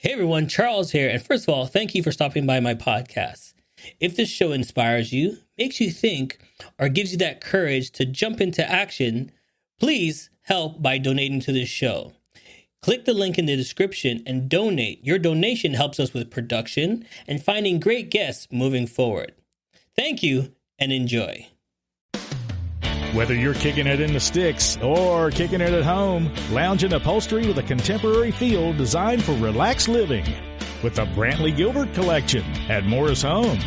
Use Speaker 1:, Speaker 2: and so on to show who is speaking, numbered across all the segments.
Speaker 1: Hey everyone, Charles here. And first of all, thank you for stopping by my podcast. If this show inspires you, makes you think, or gives you that courage to jump into action, please help by donating to this show. Click the link in the description and donate. Your donation helps us with production and finding great guests moving forward. Thank you and enjoy.
Speaker 2: Whether you're kicking it in the sticks or kicking it at home, lounge in upholstery with a contemporary feel designed for relaxed living with the Brantley Gilbert Collection at Morris Home.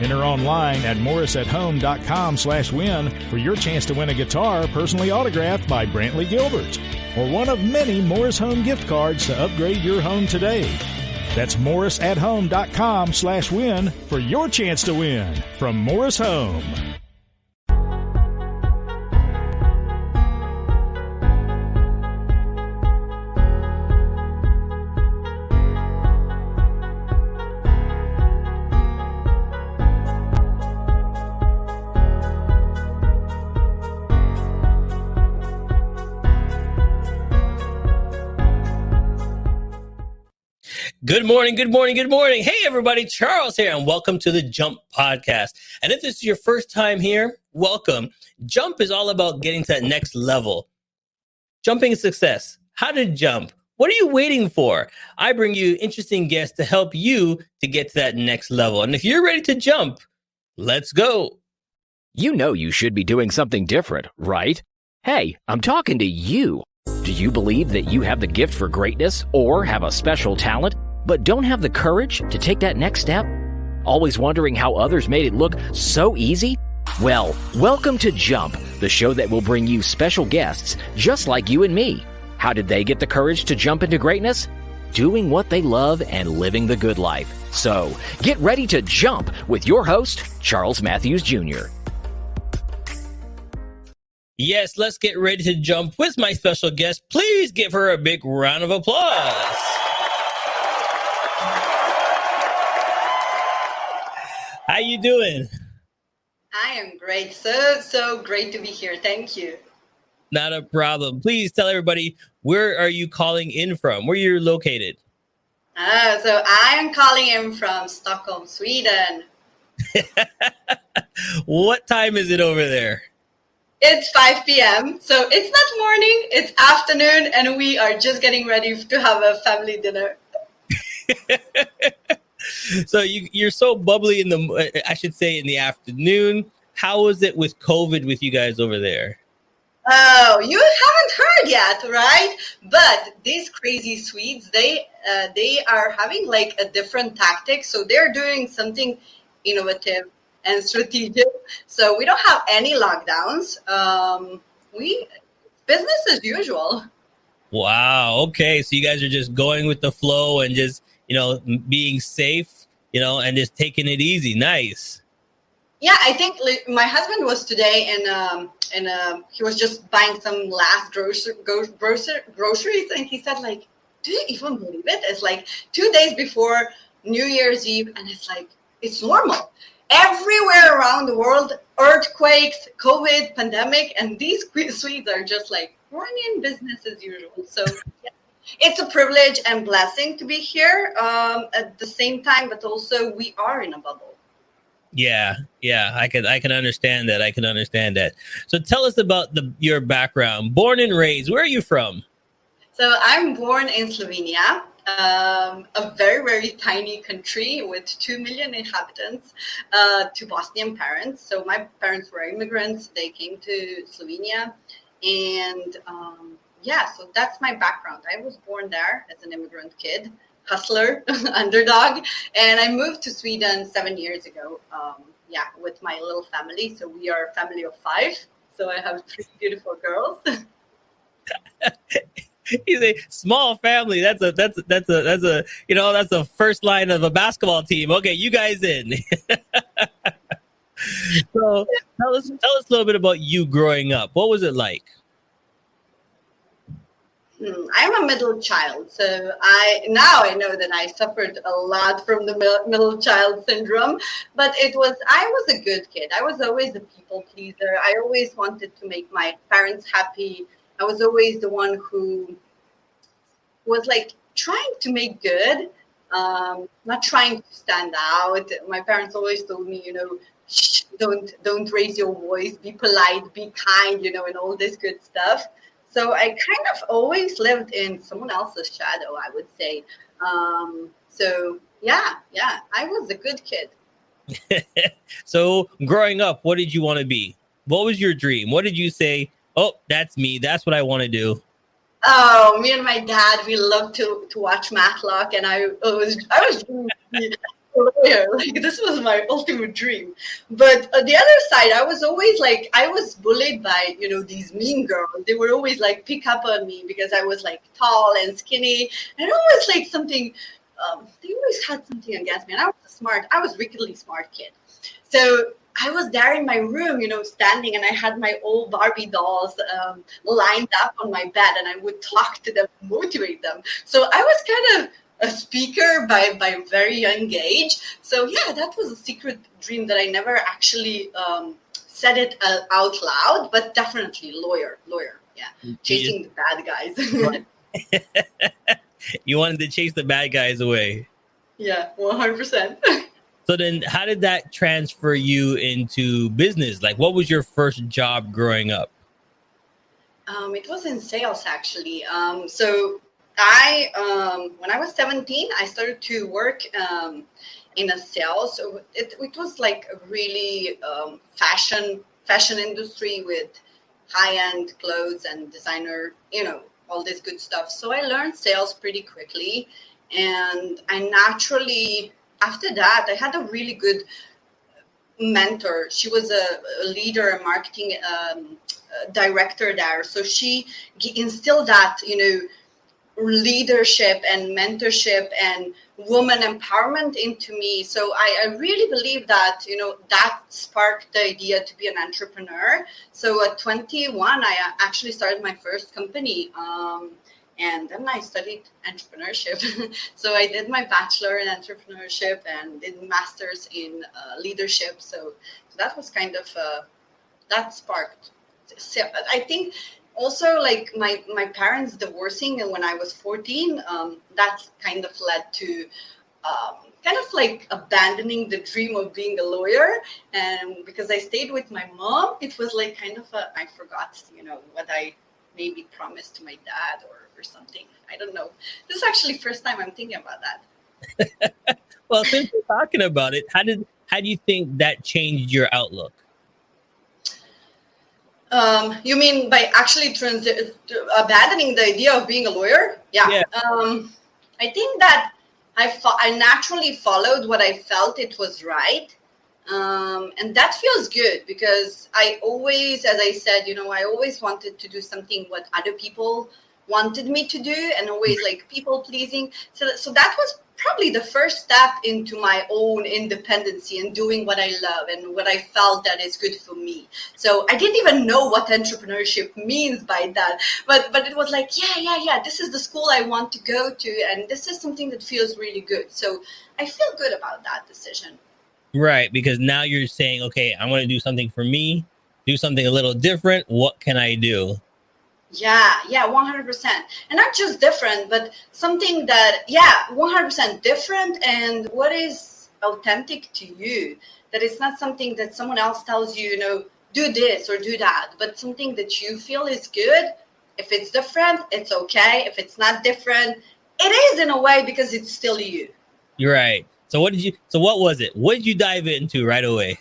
Speaker 2: Enter online at morrisathome.com/win for your chance to win a guitar personally autographed by Brantley Gilbert or one of many Morris Home gift cards to upgrade your home today. That's morrisathome.com/win for your chance to win from Morris Home.
Speaker 1: Good morning, good morning, good morning. Hey everybody, Charles here, and welcome to the Jump Podcast. And if this is your first time here, welcome. Jump is all about getting to that next level. Jumping is success. How to jump? What are you waiting for? I bring you interesting guests to help you to get to that next level. And if you're ready to jump, let's go.
Speaker 3: You know you should be doing something different, right? Hey, I'm talking to you. Do you believe that you have the gift for greatness or have a special talent, but don't have the courage to take that next step? Always wondering how others made it look so easy? Well, welcome to Jump, the show that will bring you special guests just like you and me. How did they get the courage to jump into greatness? Doing what they love and living the good life. So, get ready to jump with your host, Charles Matthews Jr.
Speaker 1: Yes, let's get ready to jump with my special guest. Please give her a big round of applause. How you doing?
Speaker 4: I am great. So great to be here. Thank you.
Speaker 1: Not a problem. Please tell everybody, where are you calling in from? Where you're located?
Speaker 4: So I am calling in from Stockholm, Sweden.
Speaker 1: What time is it over there?
Speaker 4: It's 5 p.m. So it's not morning, it's afternoon, and we are just getting ready to have a family dinner.
Speaker 1: So you're so bubbly in the afternoon. How was it with COVID with you guys over there?
Speaker 4: Oh, you haven't heard yet, right? But these crazy Swedes, they are having like a different tactic. So they're doing something innovative and strategic. So we don't have any lockdowns. Business as usual.
Speaker 1: Wow. Okay. So you guys are just going with the flow and just, being safe, and just taking it easy. Nice.
Speaker 4: Yeah, I think my husband was today and he was just buying some last groceries, and he said, like, do you even believe it? It's like 2 days before New Year's Eve, and it's like, it's normal. Everywhere around the world, earthquakes, COVID, pandemic, and these Swedes are just like running in business as usual. So yeah, it's a privilege and blessing to be here at the same time, but also we are in a bubble.
Speaker 1: Yeah, I can understand that. I can understand that. So tell us about your background. Born and raised, where are you from?
Speaker 4: So I'm born in Slovenia, a very, very tiny country with 2 million inhabitants, to Bosnian parents. So my parents were immigrants. They came to Slovenia. And so that's my background. I was born there as an immigrant kid, hustler, underdog. And I moved to Sweden 7 years ago, with my little family. So we are a family of 5. So I have 3 beautiful girls.
Speaker 1: He's a small family. That's a first line of a basketball team. Okay, you guys in. So tell us a little bit about you growing up. What was it like?
Speaker 4: I'm a middle child, so I know that I suffered a lot from the middle child syndrome, but I was a good kid. I was always a people pleaser. I always wanted to make my parents happy. I was always the one who was like trying to make good not trying to stand out. My parents always told me, shh, don't raise your voice, be polite, be kind, and all this good stuff. So I kind of always lived in someone else's shadow, I would say. So yeah, I was a good kid.
Speaker 1: So growing up, what did you want to be? What was your dream? What did you say? Oh, that's me. That's what I want to do.
Speaker 4: Oh, me and my dad, we loved to watch Matlock, and I was dreaming to be a lawyer. Like this was my ultimate dream. But the other side, I was always like, I was bullied by these mean girls. They were always like pick up on me because I was like tall and skinny, and always like something. They always had something against me, and I was wickedly smart kid. So I was there in my room, standing, and I had my old Barbie dolls lined up on my bed, and I would talk to them, motivate them. So I was kind of a speaker by a very young age. So yeah, that was a secret dream that I never actually said it out loud, but definitely lawyer. Yeah, chasing the bad guys.
Speaker 1: You wanted to chase the bad guys away.
Speaker 4: Yeah, 100%.
Speaker 1: So then how did that transfer you into business? Like, what was your first job growing up?
Speaker 4: It was in sales, actually. So I, when I was 17, I started to work in a sales. So it was like a really fashion industry with high-end clothes and designer, all this good stuff. So I learned sales pretty quickly, and I naturally, after that, I had a really good mentor. She was a leader, a marketing director there. So she instilled that, leadership and mentorship and woman empowerment into me. So I really believe that, that sparked the idea to be an entrepreneur. So at 21, I actually started my first company. And then I studied entrepreneurship. So I did my bachelor in entrepreneurship and did master's in leadership. So that was kind of, that sparked. So I think also like my parents divorcing and when I was 14, that kind of led to kind of like abandoning the dream of being a lawyer. And because I stayed with my mom, it was like kind of I forgot, what I maybe promised to my dad or something. I don't know. This is actually first time I'm thinking about that.
Speaker 1: Well, since we're talking about it, how do you think that changed your outlook?
Speaker 4: You mean by actually abandoning the idea of being a lawyer? Yeah. I think that I naturally followed what I felt it was right. And that feels good because I always, as I said, I always wanted to do something what other people wanted me to do and always like people pleasing. So that was probably the first step into my own independency and doing what I love and what I felt that is good for me. So I didn't even know what entrepreneurship means by that, but it was like, yeah, this is the school I want to go to. And this is something that feels really good. So I feel good about that decision.
Speaker 1: Right, because now you're saying, okay, I want to do something for me, do something a little different. What can I do?
Speaker 4: Yeah, 100%. And not just different, but something that, 100% different and what is authentic to you. That it's not something that someone else tells you, do this or do that, but something that you feel is good. If it's different, it's okay. If it's not different, it is in a way because it's still you.
Speaker 1: You're right. So what was it? What did you dive into right away?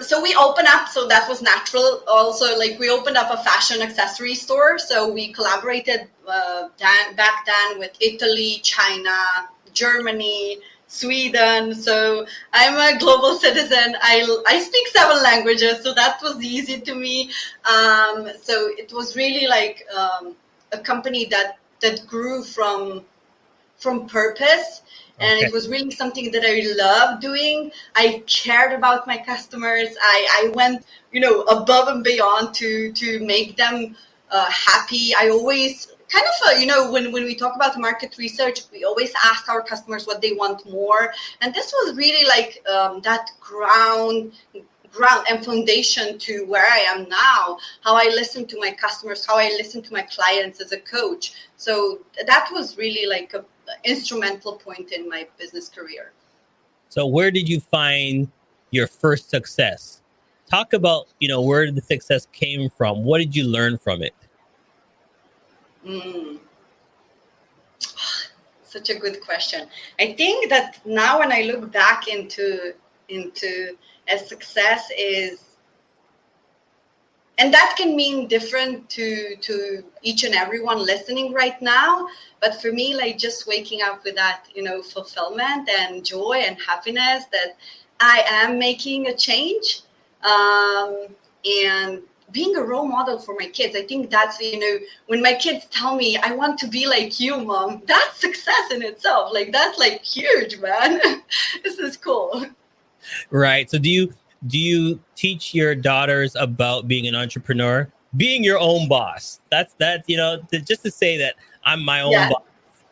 Speaker 4: So we opened up, so that was natural. Also, like we opened up a fashion accessory store. So we collaborated back then with Italy, China, Germany, Sweden. So I'm a global citizen. I speak 7 languages, so that was easy to me. So it was really like a company that grew from purpose. And it was really something that I loved doing. I cared about my customers. I went, above and beyond to make them happy. I always kind of, when we talk about market research, we always ask our customers what they want more. And this was really like that ground and foundation to where I am now, how I listen to my customers, how I listen to my clients as a coach. So that was really like instrumental point in my business career.
Speaker 1: So where did you find your first success? Talk about, where the success came from. What did you learn from it?
Speaker 4: Such a good question. I think that now when I look back into a success is, and that can mean different to each and everyone listening right now. But for me, like just waking up with that, fulfillment and joy and happiness that I am making a change, and being a role model for my kids. I think that's, when my kids tell me, I want to be like you, Mom, that's success in itself. Like, that's like huge, man. This is cool.
Speaker 1: Right. So do you teach your daughters about being an entrepreneur, being your own boss? That's just to say that I'm my own boss.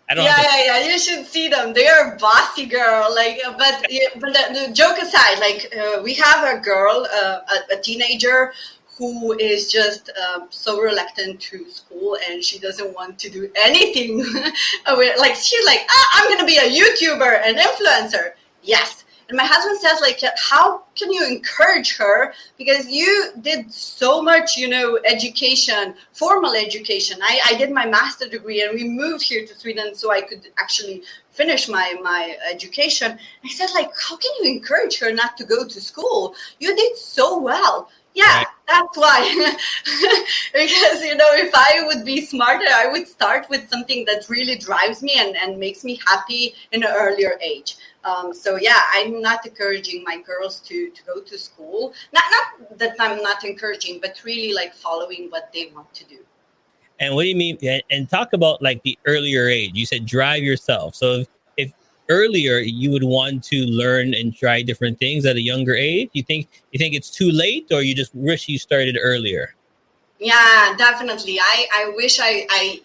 Speaker 1: I don't
Speaker 4: yeah. You should see them. They are bossy girl. Like, but the joke aside, like we have a girl, a teenager who is just so reluctant to school, and she doesn't want to do anything. Like she's like, I'm gonna be a YouTuber, an influencer. Yes. And my husband says, like, how can you encourage her? Because you did so much, education, formal education. I did my master's degree, and we moved here to Sweden so I could actually finish my education. I said, like, how can you encourage her not to go to school? You did so well. Yeah, right. That's why. Because, if I would be smarter, I would start with something that really drives me and makes me happy in an earlier age. So yeah, I'm not encouraging my girls to go to school. Not that I'm not encouraging, but really like following what they want to do.
Speaker 1: And what do you mean? And talk about like the earlier age. You said drive yourself. So if earlier you would want to learn and try different things at a younger age, you think it's too late, or you just wish you started earlier?
Speaker 4: Yeah, definitely. I wish I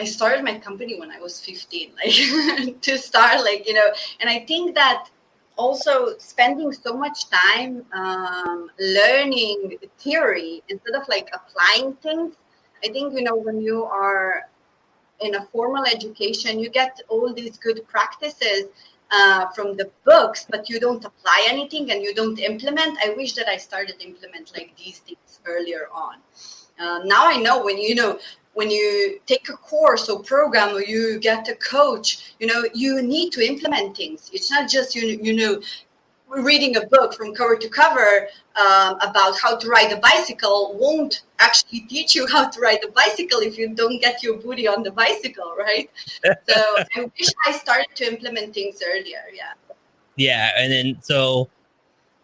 Speaker 4: started my company when I was 15, like to start, like, and I think that also spending so much time learning theory instead of like applying things. I think, when you are in a formal education, you get all these good practices from the books, but you don't apply anything and you don't implement. I wish that I started implement like these things earlier on. Now I know when you take a course or program or you get a coach, you need to implement things. It's not just, reading a book from cover to cover about how to ride a bicycle won't actually teach you how to ride a bicycle if you don't get your booty on the bicycle, right? So I wish I started to implement things earlier. Yeah.
Speaker 1: Yeah. And then, so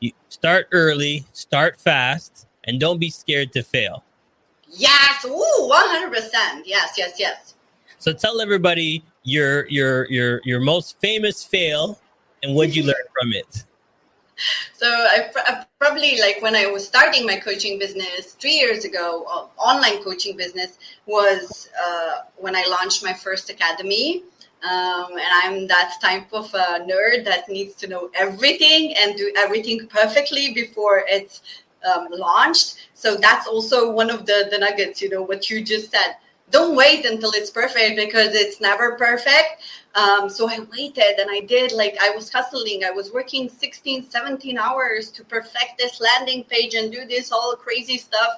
Speaker 1: you start early, start fast, and don't be scared to fail.
Speaker 4: Yes. Ooh, 100%. Yes.
Speaker 1: So tell everybody your most famous fail and what you learned from it.
Speaker 4: So I probably, like, when I was starting my coaching business 3 years ago, online coaching business, was when I launched my first academy. And I'm that type of nerd that needs to know everything and do everything perfectly before it's launched. So that's also one of the nuggets, what you just said. Don't wait until it's perfect, because it's never perfect. So I waited, and I did, like, I was hustling. I was working 16, 17 hours to perfect this landing page and do this all crazy stuff.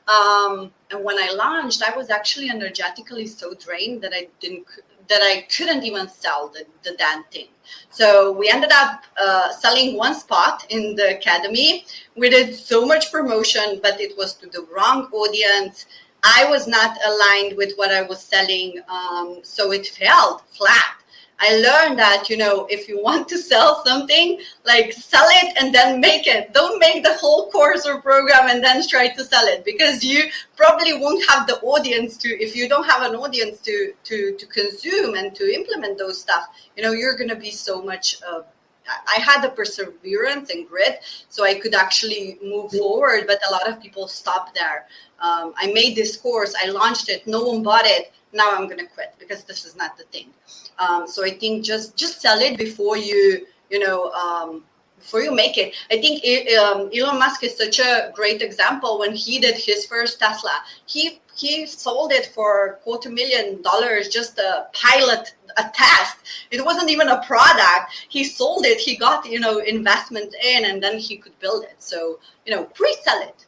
Speaker 4: And when I launched, I was actually energetically so drained that I couldn't even sell the damn thing. So we ended up selling one spot in the academy. We did so much promotion, but it was to the wrong audience. I was not aligned with what I was selling, so it fell flat. I learned that, if you want to sell something, like, sell it and then make it. Don't make the whole course or program and then try to sell it, because you probably won't have the audience if you don't have an audience to consume and to implement those stuff, you're going to be so much I had the perseverance and grit, so I could actually move forward, but a lot of people stopped there. I made this course, I launched it, no one bought it. Now I'm going to quit because this is not the thing. So I think just sell it before you before you make it. I think Elon Musk is such a great example. When he did his first Tesla, he sold it for $250,000, just a pilot, a test. It wasn't even a product. He sold it. He got, investment in, and then he could build it. So, pre-sell it.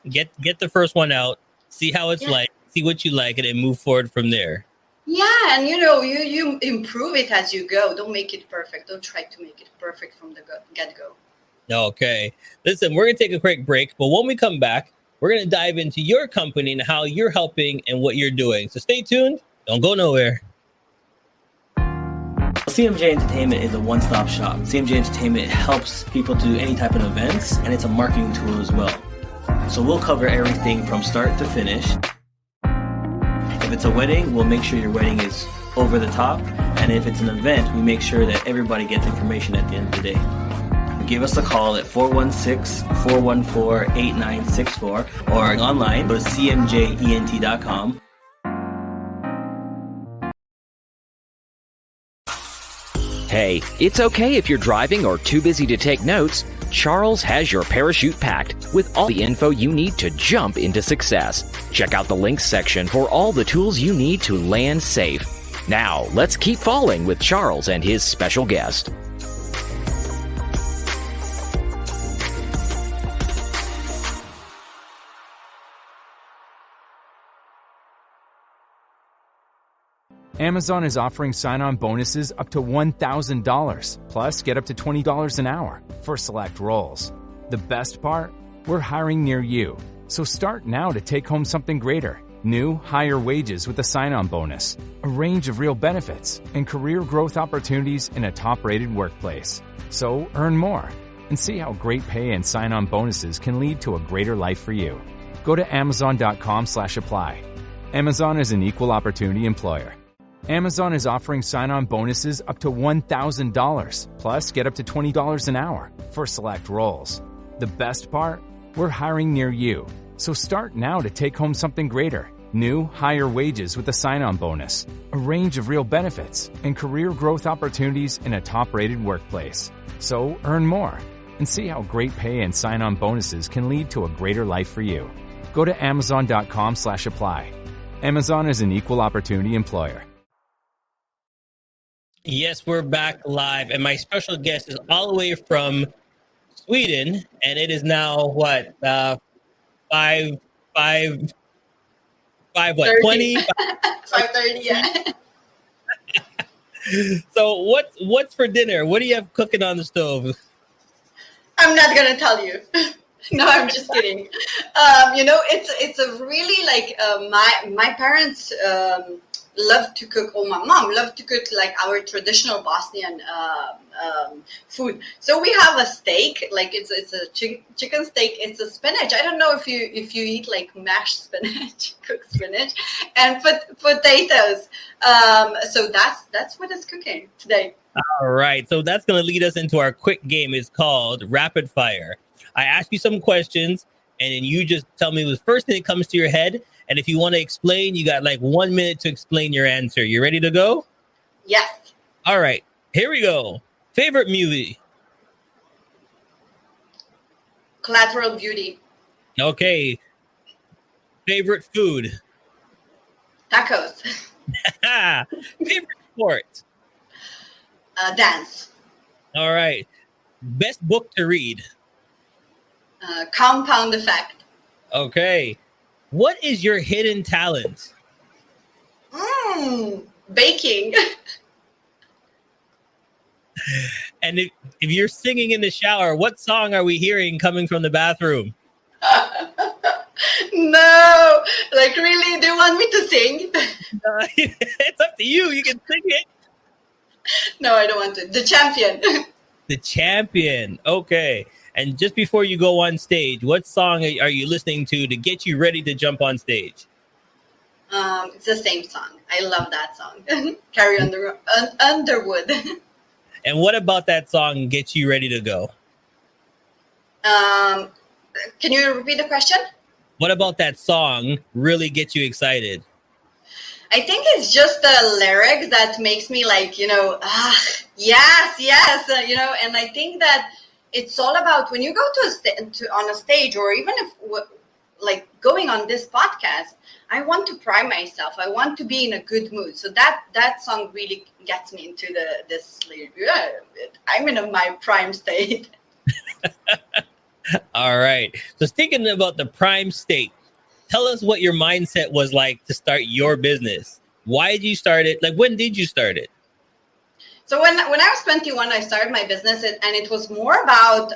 Speaker 1: Get the first one out, see how it's like, see what you like, and then move forward from there.
Speaker 4: Yeah, and you improve it as you go. Don't make it perfect. Don't try to make it perfect from the get-go.
Speaker 1: Okay. Listen, we're going to take a quick break, but when we come back, we're going to dive into your company and how you're helping and what you're doing. So stay tuned. Don't go nowhere.
Speaker 5: CMJ Entertainment is a one-stop shop. CMJ Entertainment helps people do any type of events, and it's a marketing tool as well. So we'll cover everything from start to finish. If it's a wedding, we'll make sure your wedding is over the top. And if it's an event, we make sure that everybody gets information at the end of the day. Give us a call at 416-414-8964 or online, go to cmjent.com.
Speaker 3: Hey, it's okay if you're driving or too busy to take notes. Charles has your parachute packed with all the info you need to jump into success. Check out the links section for all the tools you need to land safe. Now, let's keep falling with Charles and his special guest.
Speaker 6: Amazon is offering sign-on bonuses up to $1,000, plus get up to $20 an hour for select roles. The best part? We're hiring near you. So start now to take home something greater. New, higher wages with a sign-on bonus, a range of real benefits, and career growth opportunities in a top-rated workplace. So earn more and see how great pay and sign-on bonuses can lead to a greater life for you. Go to amazon.com/apply. Amazon is an equal opportunity employer. Amazon is offering sign-on bonuses up to $1,000, plus get up to $20 an hour for select roles. The best part? We're hiring near you. So start now to take home something greater. New, higher wages with a sign-on bonus, a range of real benefits, and career growth opportunities in a top-rated workplace. So earn more and see how great pay and sign-on bonuses can lead to a greater life for you. Go to amazon.com/apply. Amazon is an equal opportunity employer.
Speaker 1: Yes, we're back live, and my special guest is all the way from Sweden, and it is now what, 5:20?
Speaker 4: 5:30, yeah.
Speaker 1: So what's for dinner? What do you have cooking on the stove?
Speaker 4: I'm not gonna tell you. No, I'm just kidding. It's a really my parents love to cook, or my mom loved to cook like our traditional Bosnian food. So we have a steak, like it's a chicken steak. It's a spinach. I don't know if you eat like mashed spinach, cooked spinach, and potatoes. So that's what it's cooking today.
Speaker 1: All right. So that's going to lead us into our quick game. It's called Rapid Fire. I ask you some questions, and then you just tell me the first thing that comes to your head. And if you want to explain, you got like 1 minute to explain your answer. You ready to go?
Speaker 4: Yes.
Speaker 1: All right. Here we go. Favorite movie?
Speaker 4: Collateral Beauty.
Speaker 1: Okay. Favorite food?
Speaker 4: Tacos.
Speaker 1: Favorite sport?
Speaker 4: Dance.
Speaker 1: All right. Best book to read?
Speaker 4: Compound Effect.
Speaker 1: Okay. What is your hidden talent?
Speaker 4: Baking.
Speaker 1: And if you're singing in the shower, what song are we hearing coming from the bathroom?
Speaker 4: No, like really, do you want me to sing?
Speaker 1: It's up to you. You can sing it.
Speaker 4: No, I don't want to. The Champion.
Speaker 1: The Champion. Okay. And just before you go on stage, what song are you listening to get you ready to jump on stage?
Speaker 4: It's the same song. I love that song. Carrie Underwood.
Speaker 1: And what about that song gets you ready to go?
Speaker 4: Can you repeat the question?
Speaker 1: What about that song really gets you excited?
Speaker 4: I think it's just the lyrics that makes me like, yes, and I think that it's all about when you go on a stage, or even if like going on this podcast, I want to prime myself. I want to be in a good mood. So that song really gets me into this. Yeah, I'm in my prime state.
Speaker 1: All right. So speaking about the prime state, tell us what your mindset was like to start your business. Why did you start it? Like, when did you start it?
Speaker 4: So when I was 21, I started my business, and it was more about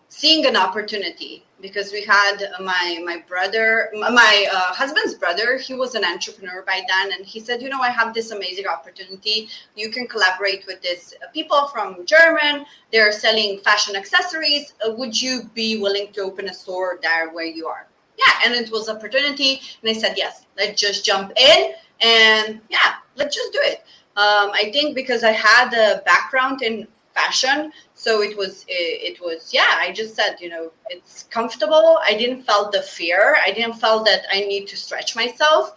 Speaker 4: seeing an opportunity, because we had my brother, my husband's brother. He was an entrepreneur by then, and he said, I have this amazing opportunity. You can collaborate with these people from German. They're selling fashion accessories. Would you be willing to open a store there where you are? Yeah, and it was an opportunity, and I said yes. Let's just jump in, and yeah, let's just do it. I think because I had a background in fashion, so it was yeah, I just said, it's comfortable. I didn't felt the fear. I didn't felt that I need to stretch myself.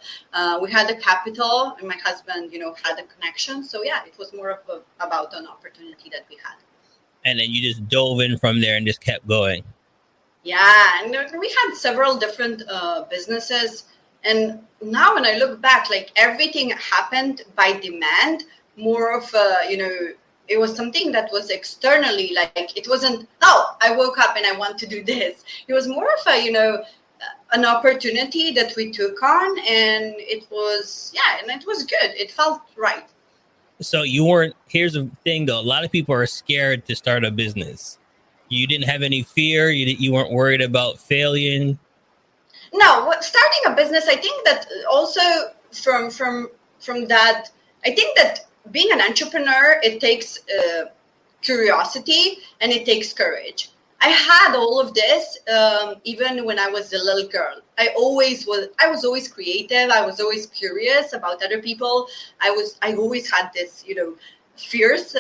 Speaker 4: We had the capital, and my husband had a connection, so yeah, it was more about an opportunity that we had.
Speaker 1: And then you just dove in from there and just kept going.
Speaker 4: Yeah, and we had several different businesses. And now when I look back, like everything happened by demand, more of it was something that was externally, like it wasn't, oh, I woke up and I want to do this. It was more of an opportunity that we took on, and it was good. It felt right.
Speaker 1: So you weren't, here's the thing though, a lot of people are scared to start a business. You didn't have any fear. You weren't worried about failing.
Speaker 4: No, starting a business, I think that also from that, I think that being an entrepreneur, it takes curiosity and it takes courage. I had all of this even when I was a little girl. I was always creative. I was always curious about other people. I always had this, fears.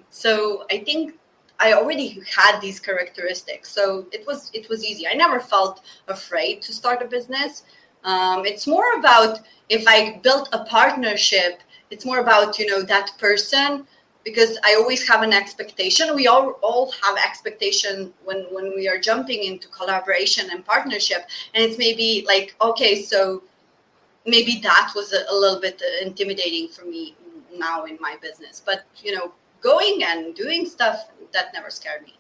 Speaker 4: So I think I already had these characteristics, so it was easy. I never felt afraid to start a business. It's more about, if I built a partnership, it's more about that person, because I always have an expectation. We all have expectation when we are jumping into collaboration and partnership, and it's maybe like, okay, so maybe that was a little bit intimidating for me now in my business, but going and doing stuff, that never scared me.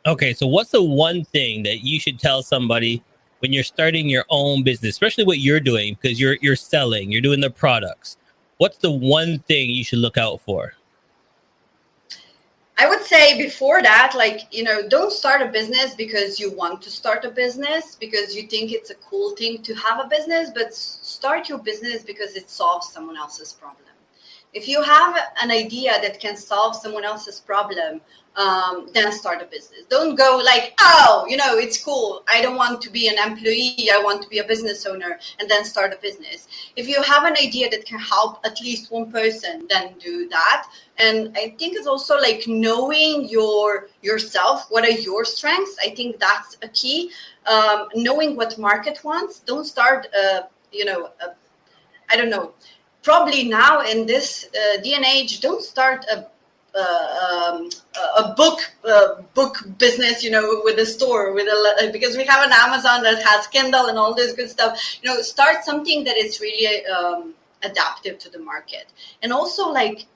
Speaker 1: Okay, so what's the one thing that you should tell somebody when you're starting your own business, especially what you're doing, because you're selling, you're doing the products? What's the one thing you should look out for?
Speaker 4: I would say before that, don't start a business because you want to start a business, because you think it's a cool thing to have a business, but start your business because it solves someone else's problem. If you have an idea that can solve someone else's problem, then start a business. Don't go like, oh, it's cool. I don't want to be an employee. I want to be a business owner, and then start a business. If you have an idea that can help at least one person, then do that. And I think it's also like knowing yourself. What are your strengths? I think that's a key. Knowing what market wants. Don't start, I don't know. Probably now in this day and age, don't start a book business, with a store, because we have an Amazon that has Kindle and all this good stuff. Start something that is really adaptive to the market, and also like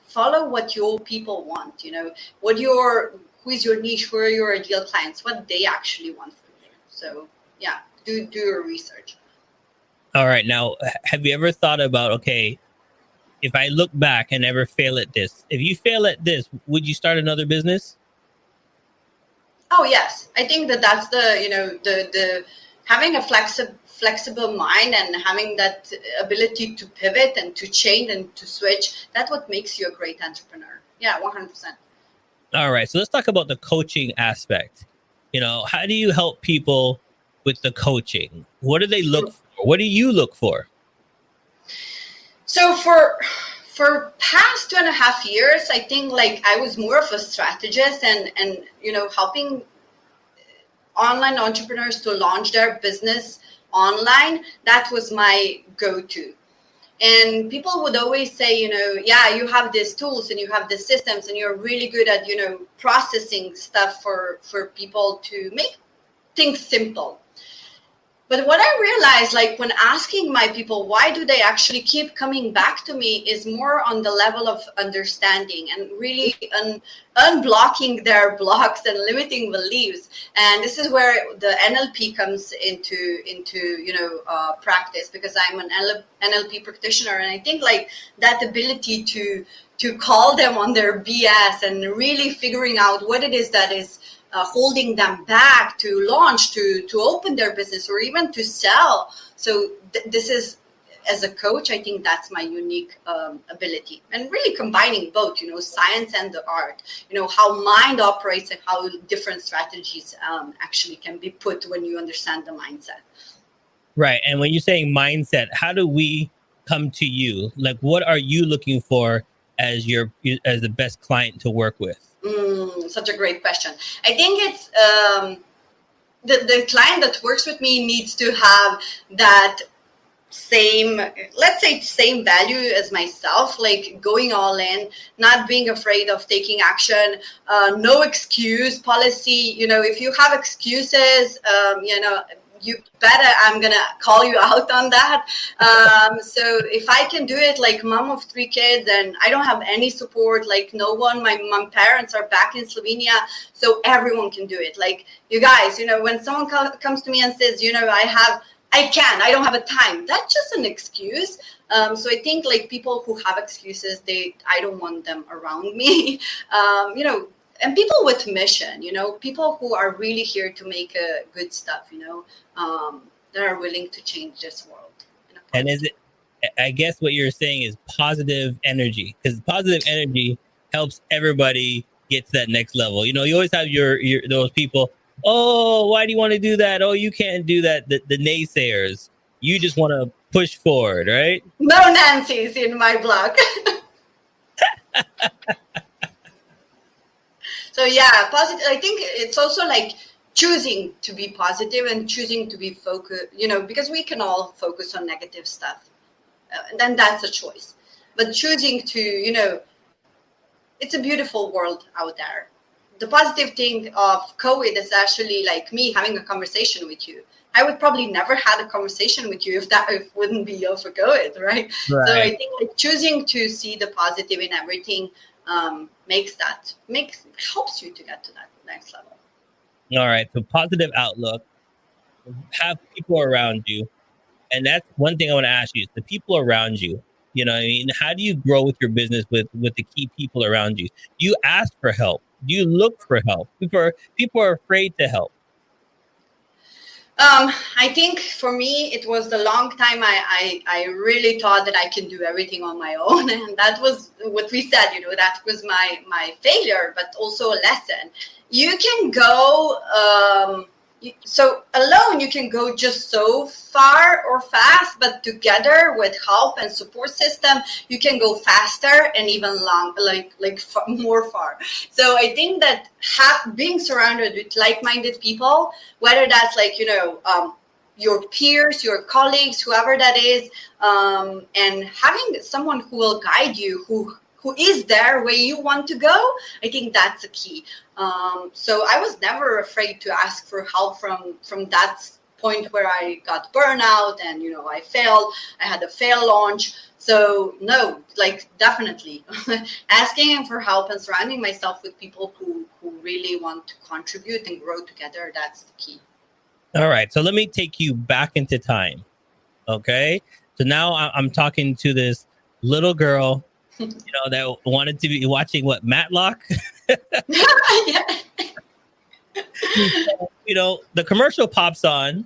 Speaker 4: follow what your people want. Who is your niche, who are your ideal clients, what they actually want from you. So yeah, do your research.
Speaker 1: All right. Now, have you ever thought about, okay, if I look back and never fail at this, if you fail at this, would you start another business?
Speaker 4: Oh, yes. I think that's the having a flexible mind and having that ability to pivot and to change and to switch. That's what makes you a great entrepreneur. Yeah, 100%.
Speaker 1: All right. So let's talk about the coaching aspect. How do you help people with the coaching? What do they look for? What do you look for?
Speaker 4: So for past 2.5 years, I think I was more of a strategist and helping online entrepreneurs to launch their business online. That was my go-to. And people would always say, yeah, you have these tools and you have the systems and you're really good at, processing stuff for people to make things simple. But what I realized, like when asking my people, why do they actually keep coming back to me, is more on the level of understanding and really unblocking their blocks and limiting beliefs. And this is where the NLP comes into practice, because I'm an NLP practitioner. And I think like that ability to call them on their BS and really figuring out what it is that is holding them back to launch, to open their business, or even to sell. So this is, as a coach, I think that's my unique ability, and really combining both, science and the art, how mind operates and how different strategies actually can be put when you understand the mindset.
Speaker 1: Right. And when you're saying mindset, how do we come to you? Like, what are you looking for as the best client to work with?
Speaker 4: Such a great question. I think it's the client that works with me needs to have that same value as myself, like going all in, not being afraid of taking action, no excuse policy. If you have excuses, you better, I'm gonna call you out on that. So if I can do it, like mom of 3 kids, and I don't have any support, like no one, my parents are back in Slovenia, so everyone can do it. Like, you guys, when someone comes to me and says, I don't have a time, that's just an excuse. So I think like people who have excuses, I don't want them around me. And people with mission, people who are really here to make good stuff, that are willing to change this world.
Speaker 1: And I guess what you're saying is positive energy, because positive energy helps everybody get to that next level. You always have your those people, oh, why do you want to do that? Oh, you can't do that. The naysayers. You just want to push forward, right?
Speaker 4: No Nancy's in my blog. So yeah, positive. I think it's also like choosing to be positive and choosing to be focused, because we can all focus on negative stuff. Then that's a choice. But choosing to, it's a beautiful world out there. The positive thing of COVID is actually like me having a conversation with you. I would probably never had a conversation with you if it wouldn't be for COVID, right? So I think like choosing to see the positive in everything helps you to get to that next level.
Speaker 1: All right. So positive outlook, have people around you. And that's one thing I want to ask you is the people around you. How do you grow with your business with the key people around you? Do you ask for help? Do you look for help? People are afraid to help.
Speaker 4: I think for me, it was the long time I really thought that I can do everything on my own. And that was what we said, that was my failure, but also a lesson. You can go, so alone, you can go just so far or fast, but together with help and support system, you can go faster and even more far. So I think that being surrounded with like-minded people, whether that's like, your peers, your colleagues, whoever that is, and having someone who will guide you, who is there where you want to go, I think that's a key. So I was never afraid to ask for help from that point where I got burnout and, I failed. I had a fail launch. So no, like definitely asking for help and surrounding myself with people who really want to contribute and grow together. That's the key.
Speaker 1: All right. So let me take you back into time. Okay. So now I'm talking to this little girl, that wanted to be watching Matlock. The commercial pops on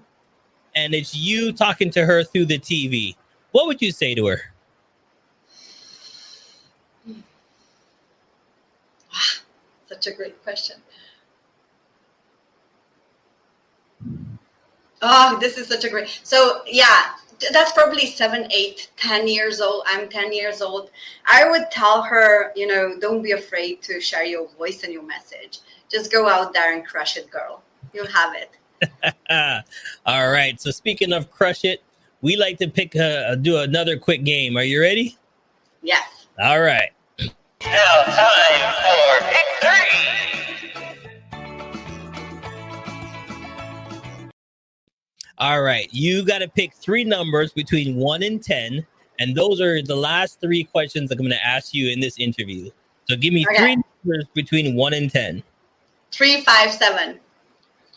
Speaker 1: and it's you talking to her through the TV. What would you say to her?
Speaker 4: Such a great question. Oh, this is such a great. So yeah, that's probably 7, 8, 10 years old. I'm 10 years old. I would tell her, don't be afraid to share your voice and your message. Just go out there and crush it, girl. You'll have it.
Speaker 1: All right. So speaking of crush it, we like to do another quick game. Are you ready?
Speaker 4: Yes.
Speaker 1: All right.
Speaker 7: Now time for pick 3.
Speaker 1: All right. You got to pick 3 numbers between 1 and 10. And those are the last 3 questions I'm going to ask you in this interview. So give me 3 numbers between 1 and 10.
Speaker 4: 3, 5, 7.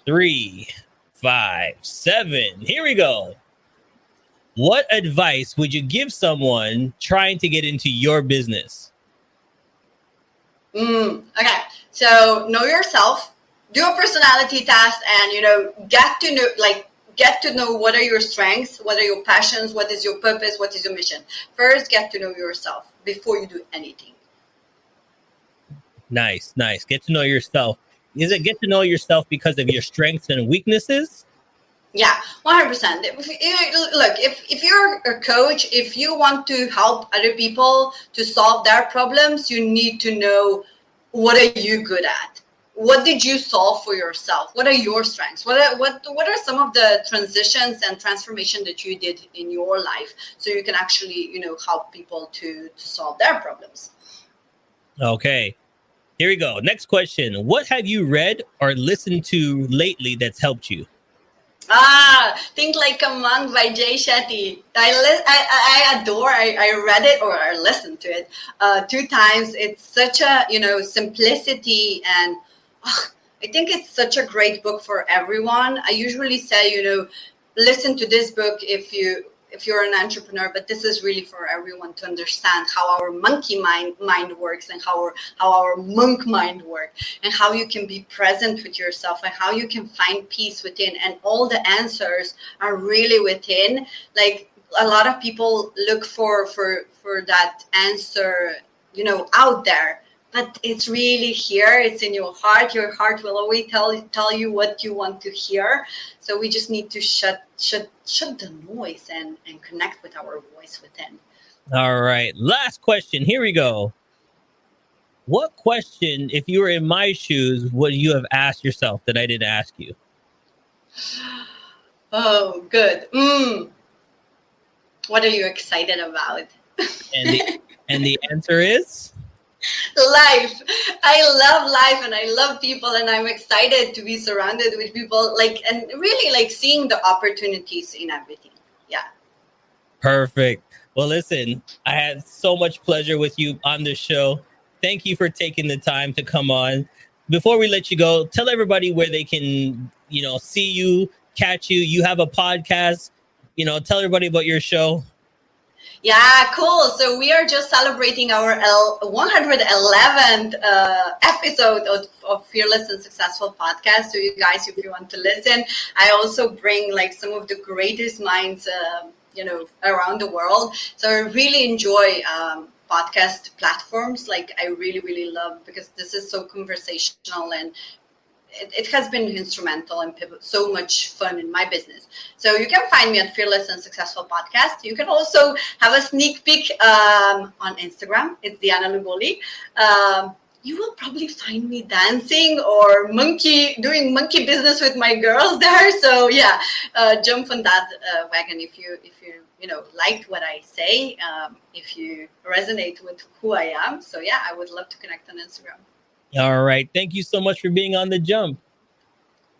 Speaker 1: 3, 5, 7. Here we go. What advice would you give someone trying to get into your business?
Speaker 4: Okay. So know yourself, do a personality test, and, get to know what are your strengths, what are your passions, what is your purpose, what is your mission. First, get to know yourself before you do anything.
Speaker 1: Nice. Get to know yourself. Is it get to know yourself because of your strengths and weaknesses?
Speaker 4: Yeah, 100%. If you're a coach, if you want to help other people to solve their problems, you need to know, what are you good at? What did you solve for yourself? What are your strengths? What are some of the transitions and transformation that you did in your life, so you can actually, help people to solve their problems?
Speaker 1: Okay. Here we go. Next question. What have you read or listened to lately that's helped you?
Speaker 4: Think Like a Monk by Jay Shetty. I adore. I read it, or I listened to it 2 times. It's such a simplicity, and I think it's such a great book for everyone. I usually say listen to this book if you're an entrepreneur, but this is really for everyone to understand how our monkey mind works, and how our monk mind works, and how you can be present with yourself, and how you can find peace within, and all the answers are really within. Like, a lot of people look for that answer, out there, but it's really here. It's in your heart. Your heart will always tell you what you want to hear. So we just need to shut the noise and connect with our voice within.
Speaker 1: All right. Last question. Here we go. What question, if you were in my shoes, would you have asked yourself that I didn't ask you?
Speaker 4: Oh, good. What are you excited about?
Speaker 1: And the answer is?
Speaker 4: Life. I love life, and I love people, and I'm excited to be surrounded with people, and really seeing the opportunities in everything. Yeah.
Speaker 1: Perfect. Well, listen, I had so much pleasure with you on this show. Thank you for taking the time to come on. Before we let you go, tell everybody where they can, see you, catch you. You have a podcast. Tell everybody about your show.
Speaker 4: Yeah, cool. So we are just celebrating our 111th episode of Fearless and Successful podcast. So you guys, if you want to listen, I also bring some of the greatest minds, around the world. So I really enjoy podcast platforms. I really, really love, because this is so conversational, and it has been instrumental and so much fun in my business. So you can find me at Fearless and Successful Podcast. You can also have a sneak peek on Instagram. It's Dijana Lugoli. You will probably find me dancing or doing monkey business with my girls there. So yeah, jump on that wagon if you liked what I say, if you resonate with who I am. So yeah, I would love to connect on Instagram.
Speaker 1: All right. Thank you so much for being on The Jump.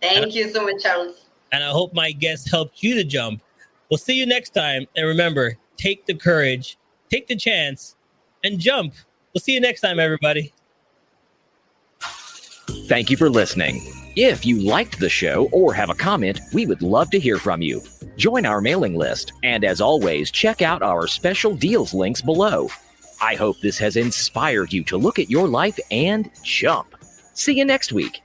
Speaker 4: Thank you so much, Charles.
Speaker 1: And I hope my guests helped you to jump. We'll see you next time. And remember, take the courage, take the chance, and jump. We'll see you next time, everybody.
Speaker 3: Thank you for listening. If you liked the show or have a comment, we would love to hear from you. Join our mailing list. And as always, check out our special deals links below. I hope this has inspired you to look at your life and jump. See you next week.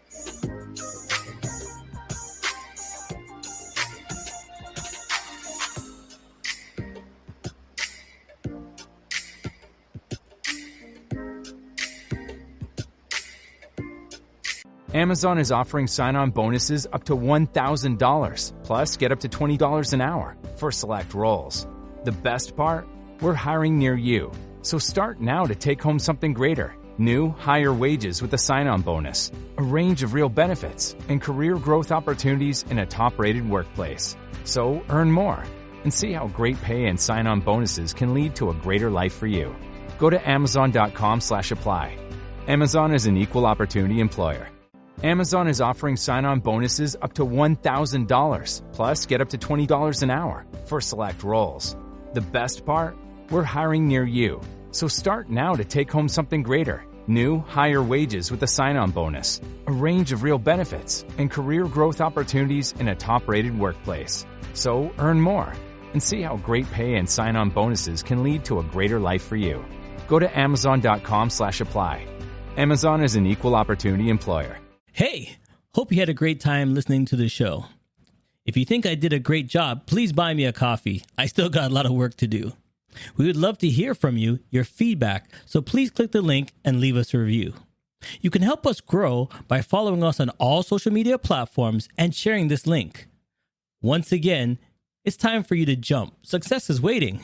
Speaker 6: Amazon is offering sign-on bonuses up to $1,000, plus get up to $20 an hour for select roles. The best part? We're hiring near you. So start now to take home something greater. New, higher wages with a sign-on bonus, a range of real benefits, and career growth opportunities in a top-rated workplace. So earn more. and see how great pay and sign-on bonuses can lead to a greater life for you. Go to amazon.com/apply. Amazon is an equal opportunity employer. Amazon is offering sign-on bonuses up to $1,000, plus get up to $20 an hour for select roles. The best part? We're hiring near you. So start now to take home something greater. New, higher wages with a sign-on bonus, a range of real benefits, and career growth opportunities in a top-rated workplace. So earn more and see how great pay and sign-on bonuses can lead to a greater life for you. Go to amazon.com/apply. Amazon is an equal opportunity employer.
Speaker 1: Hey, hope you had a great time listening to the show. If you think I did a great job, please buy me a coffee. I still got a lot of work to do. We would love to hear from you, your feedback, so please click the link and leave us a review. You can help us grow by following us on all social media platforms and sharing this link. Once again, it's time for you to jump. Success is waiting.